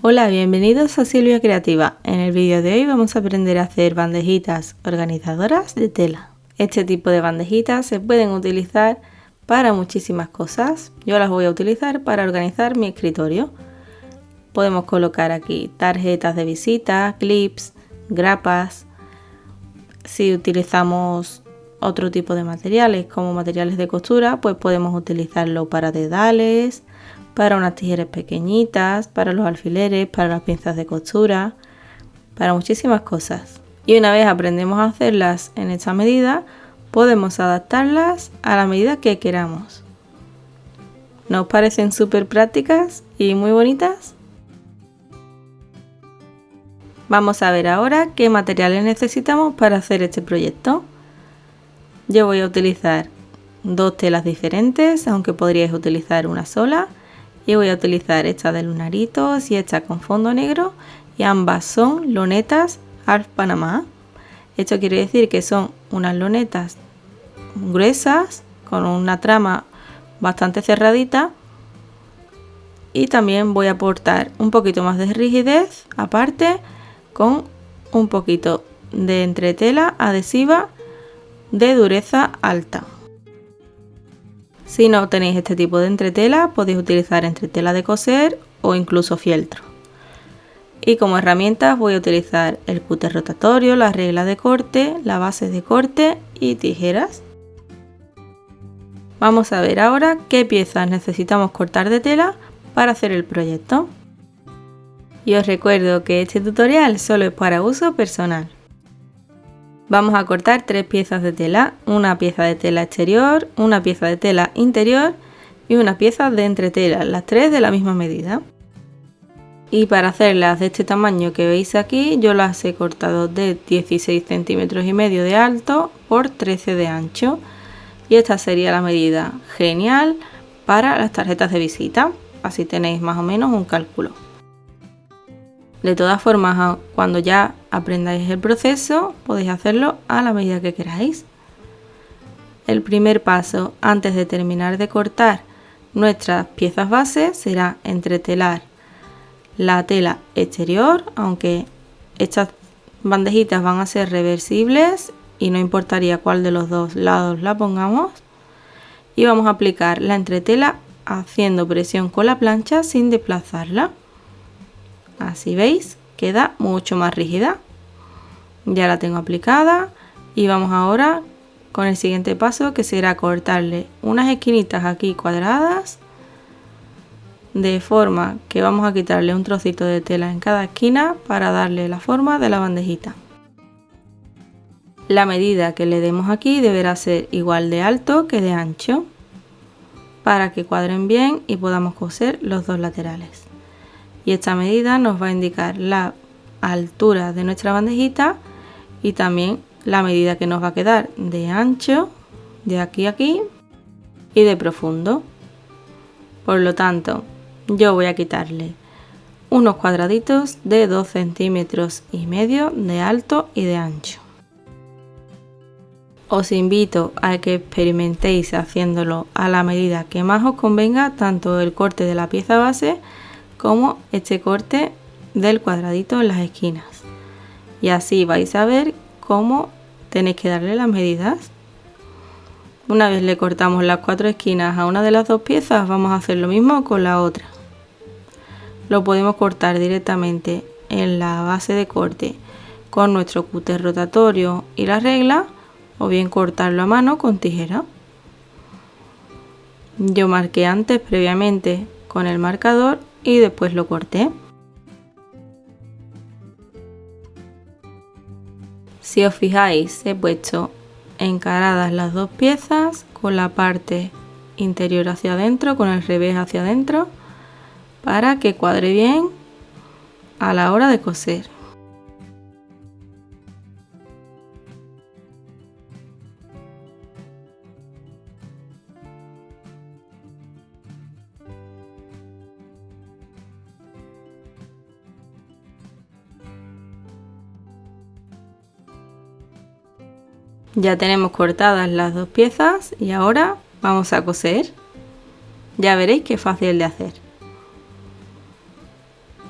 Hola, bienvenidos a Silvia Creativa. En el vídeo de hoy vamos a aprender a hacer bandejitas organizadoras de tela. Este tipo de bandejitas se pueden utilizar para muchísimas cosas. Yo las voy a utilizar para organizar mi escritorio. Podemos colocar aquí tarjetas de visita, clips, grapas. Si utilizamos otro tipo de materiales como materiales de costura, pues podemos utilizarlo para dedales, para unas tijeras pequeñitas, para los alfileres, para las pinzas de costura, para muchísimas cosas. Y una vez aprendemos a hacerlas en esta medida, podemos adaptarlas a la medida que queramos. ¿Nos parecen súper prácticas y muy bonitas? Vamos a ver ahora qué materiales necesitamos para hacer este proyecto. Yo voy a utilizar dos telas diferentes, aunque podríais utilizar una sola. Y voy a utilizar esta de lunaritos y esta con fondo negro, y ambas son lonetas Half Panamá. Esto quiere decir que son unas lonetas gruesas con una trama bastante cerradita, y también voy a aportar un poquito más de rigidez aparte con un poquito de entretela adhesiva de dureza alta. Si no tenéis este tipo de entretela, podéis utilizar entretela de coser o incluso fieltro. Y como herramientas voy a utilizar el cúter rotatorio, la regla de corte, la base de corte y tijeras. Vamos a ver ahora qué piezas necesitamos cortar de tela para hacer el proyecto. Y os recuerdo que este tutorial solo es para uso personal. Vamos a cortar 3 piezas de tela, una pieza de tela exterior, una pieza de tela interior y una pieza de entretela, las 3 de la misma medida. Y para hacerlas de este tamaño que veis aquí, yo las he cortado de 16 centímetros y medio de alto por 13 de ancho. Y esta sería la medida genial para las tarjetas de visita, así tenéis más o menos un cálculo. De todas formas, cuando ya aprendáis el proceso, podéis hacerlo a la medida que queráis. El primer paso antes de terminar de cortar nuestras piezas base será entretelar la tela exterior, aunque estas bandejitas van a ser reversibles y no importaría cuál de los dos lados la pongamos. Y vamos a aplicar la entretela haciendo presión con la plancha sin desplazarla. Así veis, queda mucho más rígida. Ya la tengo aplicada y vamos ahora con el siguiente paso, que será cortarle unas esquinitas aquí cuadradas, de forma que vamos a quitarle un trocito de tela en cada esquina para darle la forma de la bandejita. La medida que le demos aquí deberá ser igual de alto que de ancho, para que cuadren bien y podamos coser los dos laterales. Y esta medida nos va a indicar la altura de nuestra bandejita y también la medida que nos va a quedar de ancho, de aquí a aquí, y de profundo. Por lo tanto, yo voy a quitarle unos cuadraditos de 2 centímetros y medio de alto y de ancho. Os invito a que experimentéis haciéndolo a la medida que más os convenga, tanto el corte de la pieza base como este corte del cuadradito en las esquinas, y así vais a ver cómo tenéis que darle las medidas. Una vez le cortamos las 4 esquinas a una de las dos piezas, vamos a hacer lo mismo con la otra. Lo podemos cortar directamente en la base de corte con nuestro cúter rotatorio y la regla, o bien cortarlo a mano con tijera. Yo marqué antes previamente con el marcador y después lo corté. Si os fijáis, he puesto encaradas las dos piezas con la parte interior hacia adentro, con el revés hacia adentro, para que cuadre bien a la hora de coser. Ya tenemos cortadas las dos piezas y ahora vamos a coser. Ya veréis qué fácil de hacer.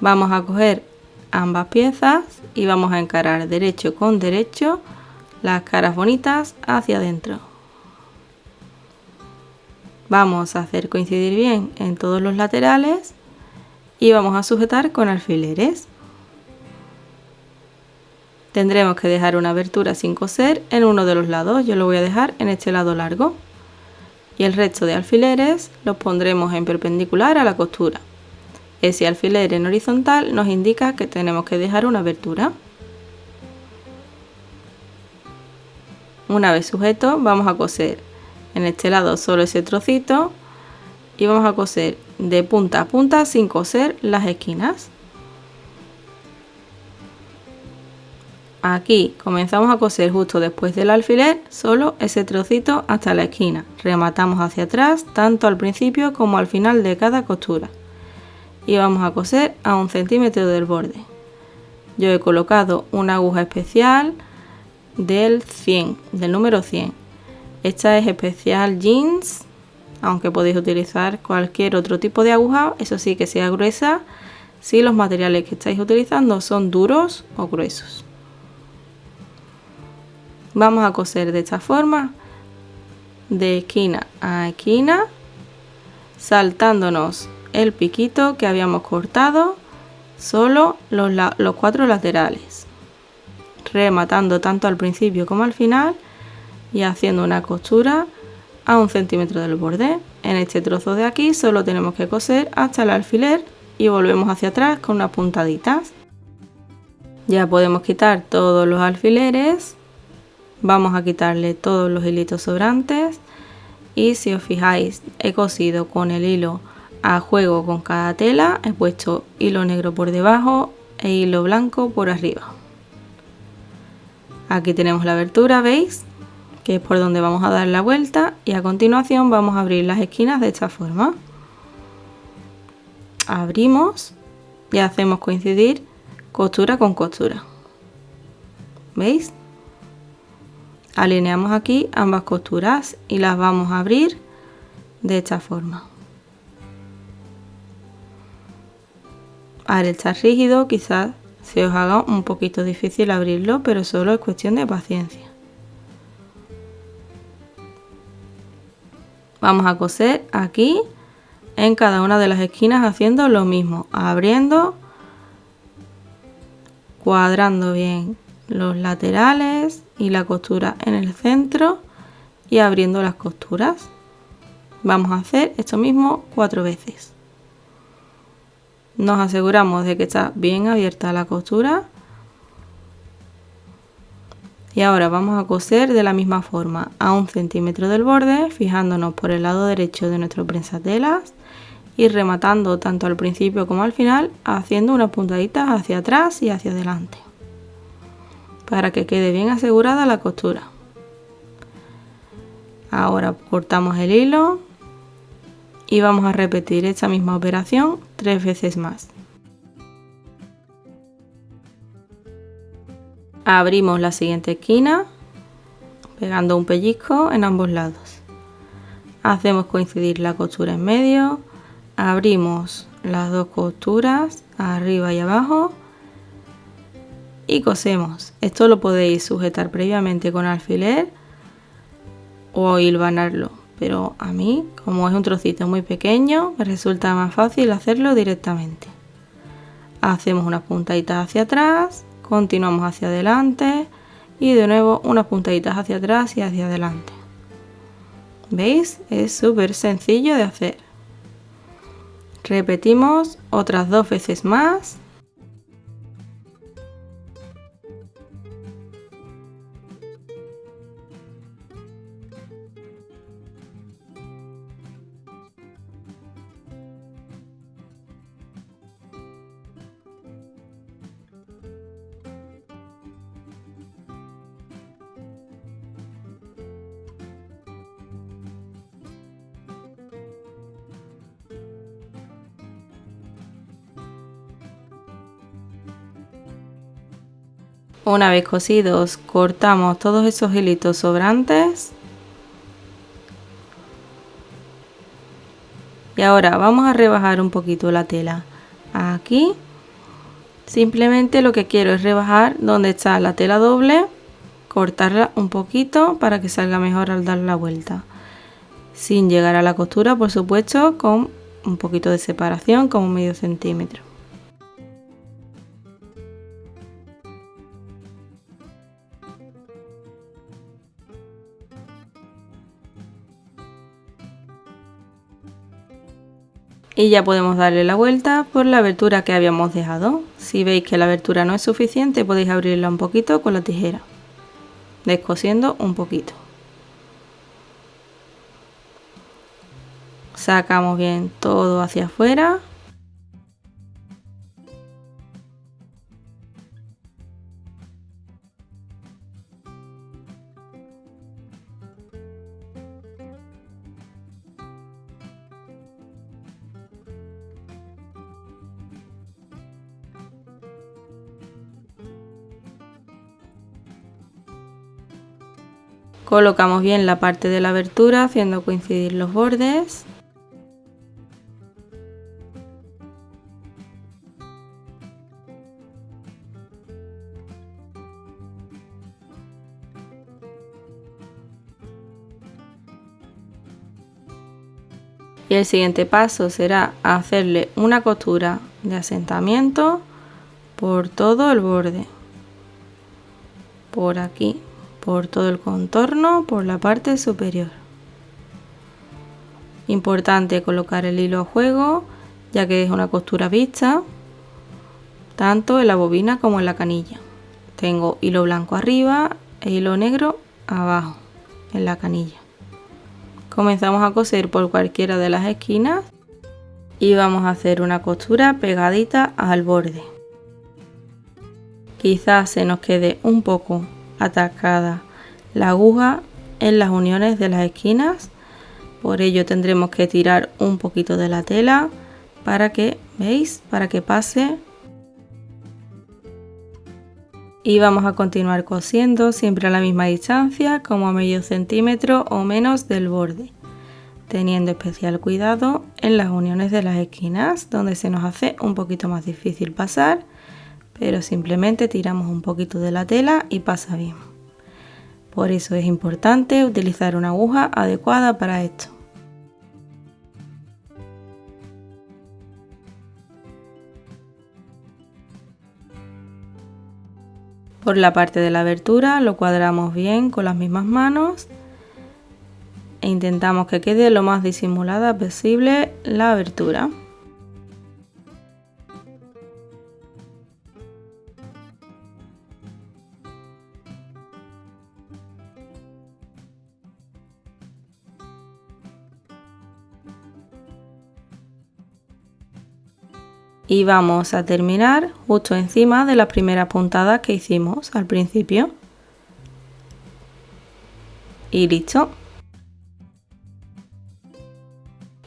Vamos a coger ambas piezas y vamos a encarar derecho con derecho las caras bonitas hacia adentro. Vamos a hacer coincidir bien en todos los laterales y vamos a sujetar con alfileres. Tendremos que dejar una abertura sin coser en uno de los lados, yo lo voy a dejar en este lado largo. Y el resto de alfileres los pondremos en perpendicular a la costura. Ese alfiler en horizontal nos indica que tenemos que dejar una abertura. Una vez sujeto, vamos a coser en este lado solo ese trocito y vamos a coser de punta a punta sin coser las esquinas. Aquí comenzamos a coser justo después del alfiler solo ese trocito hasta la esquina. Rematamos hacia atrás tanto al principio como al final de cada costura. Y vamos a coser a 1 centímetro del borde. Yo he colocado una aguja especial del número 100. Esta es especial jeans, aunque podéis utilizar cualquier otro tipo de aguja, eso sí que sea gruesa, si los materiales que estáis utilizando son duros o gruesos. Vamos a coser de esta forma, de esquina a esquina, saltándonos el piquito que habíamos cortado, solo los 4 laterales, rematando tanto al principio como al final y haciendo una costura a 1 centímetro del borde. En este trozo de aquí solo tenemos que coser hasta el alfiler y volvemos hacia atrás con unas puntaditas. Ya podemos quitar todos los alfileres. Vamos a quitarle todos los hilitos sobrantes y si os fijáis he cosido con el hilo a juego con cada tela, he puesto hilo negro por debajo e hilo blanco por arriba. Aquí tenemos la abertura, ¿veis? Que es por donde vamos a dar la vuelta y a continuación vamos a abrir las esquinas de esta forma. Abrimos y hacemos coincidir costura con costura. ¿Veis? Alineamos aquí ambas costuras y las vamos a abrir de esta forma. Al estar rígido quizás se os haga un poquito difícil abrirlo, pero solo es cuestión de paciencia. Vamos a coser aquí en cada una de las esquinas haciendo lo mismo, abriendo, cuadrando bien los laterales y la costura en el centro y abriendo las costuras. Vamos a hacer esto mismo 4 veces. Nos aseguramos de que está bien abierta la costura y ahora vamos a coser de la misma forma a 1 centímetro del borde, fijándonos por el lado derecho de nuestro prensatelas y rematando tanto al principio como al final, haciendo unas puntaditas hacia atrás y hacia adelante para que quede bien asegurada la costura. Ahora cortamos el hilo y vamos a repetir esta misma operación 3 veces más. Abrimos la siguiente esquina pegando un pellizco en ambos lados. Hacemos coincidir la costura en medio, abrimos las 2 costuras arriba y abajo y cosemos. Esto lo podéis sujetar previamente con alfiler o hilvanarlo, pero a mí, como es un trocito muy pequeño, me resulta más fácil hacerlo directamente. Hacemos unas puntaditas hacia atrás, continuamos hacia adelante y de nuevo unas puntaditas hacia atrás y hacia adelante. ¿Veis? Es súper sencillo de hacer. Repetimos otras 2 veces más. Una vez cosidos, cortamos todos esos hilitos sobrantes. Y ahora vamos a rebajar un poquito la tela aquí Simplemente lo que quiero es rebajar donde está la tela doble, cortarla un poquito para que salga mejor al dar la vuelta. Sin llegar a la costura, por supuesto, con un poquito de separación, como medio centímetro. Y ya podemos darle la vuelta por la abertura que habíamos dejado. Si veis que la abertura no es suficiente, podéis abrirla un poquito con la tijera, descosiendo un poquito. Sacamos bien todo hacia afuera. Colocamos bien la parte de la abertura haciendo coincidir los bordes. Y el siguiente paso será hacerle una costura de asentamiento por todo el borde. Por aquí, por todo el contorno, por la parte superior. Importante colocar el hilo a juego, ya que es una costura vista, tanto en la bobina como en la canilla. Tengo hilo blanco arriba e hilo negro abajo, en la canilla. Comenzamos a coser por cualquiera de las esquinas y vamos a hacer una costura pegadita al borde. Quizás se nos quede un poco atascada la aguja en las uniones de las esquinas, por ello tendremos que tirar un poquito de la tela para que, ¿veis? Para que pase. Y vamos a continuar cosiendo siempre a la misma distancia, como a medio centímetro o menos del borde, teniendo especial cuidado en las uniones de las esquinas, donde se nos hace un poquito más difícil pasar, pero simplemente tiramos un poquito de la tela y pasa bien. Por eso es importante utilizar una aguja adecuada para esto. Por la parte de la abertura lo cuadramos bien con las mismas manos e intentamos que quede lo más disimulada posible la abertura. Y vamos a terminar justo encima de las primeras puntadas que hicimos al principio. Y listo.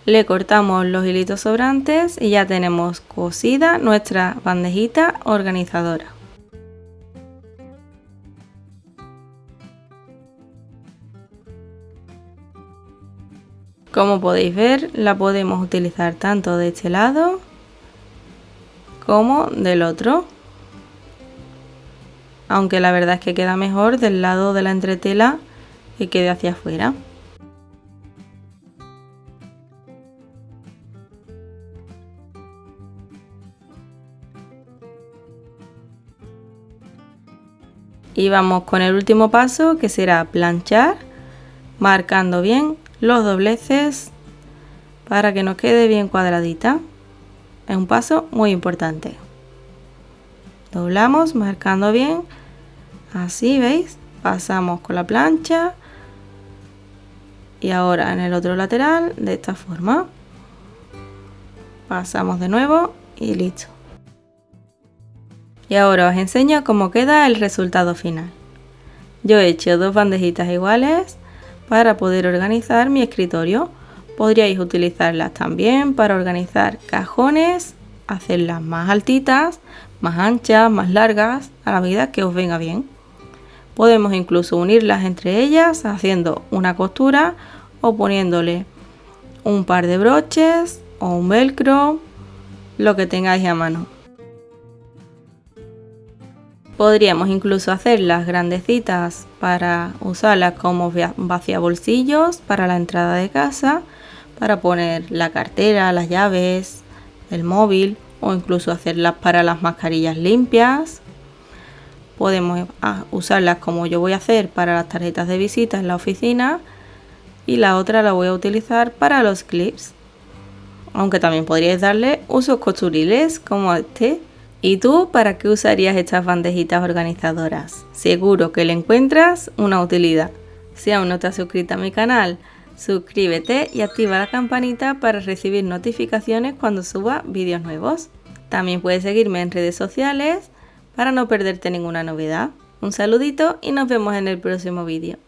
Le cortamos los hilitos sobrantes y ya tenemos cosida nuestra bandejita organizadora. Como podéis ver, la podemos utilizar tanto de este lado como del otro, aunque la verdad es que queda mejor del lado de la entretela que quede hacia afuera. Y vamos con el último paso, que será planchar, marcando bien los dobleces para que nos quede bien cuadradita. Es un paso muy importante. Doblamos marcando bien, así, ¿veis? Pasamos con la plancha y ahora en el otro lateral de esta forma. Pasamos de nuevo y listo. Y ahora os enseño cómo queda el resultado final. Yo he hecho dos bandejitas iguales para poder organizar mi escritorio. Podríais utilizarlas también para organizar cajones, hacerlas más altitas, más anchas, más largas, a la medida que os venga bien. Podemos incluso unirlas entre ellas haciendo una costura o poniéndole un par de broches o un velcro, lo que tengáis a mano. Podríamos incluso hacerlas grandecitas para usarlas como vaciabolsillos para la entrada de casa, para poner la cartera, las llaves, el móvil, o incluso hacerlas para las mascarillas limpias. Podemos usarlas como yo voy a hacer para las tarjetas de visita en la oficina, y la otra la voy a utilizar para los clips. Aunque también podríais darle usos costuriles como este. ¿Y tú para qué usarías estas bandejitas organizadoras? Seguro que le encuentras una utilidad. Si aún no te has suscrito a mi canal, suscríbete y activa la campanita para recibir notificaciones cuando suba vídeos nuevos. También puedes seguirme en redes sociales para no perderte ninguna novedad. Un saludito y nos vemos en el próximo vídeo.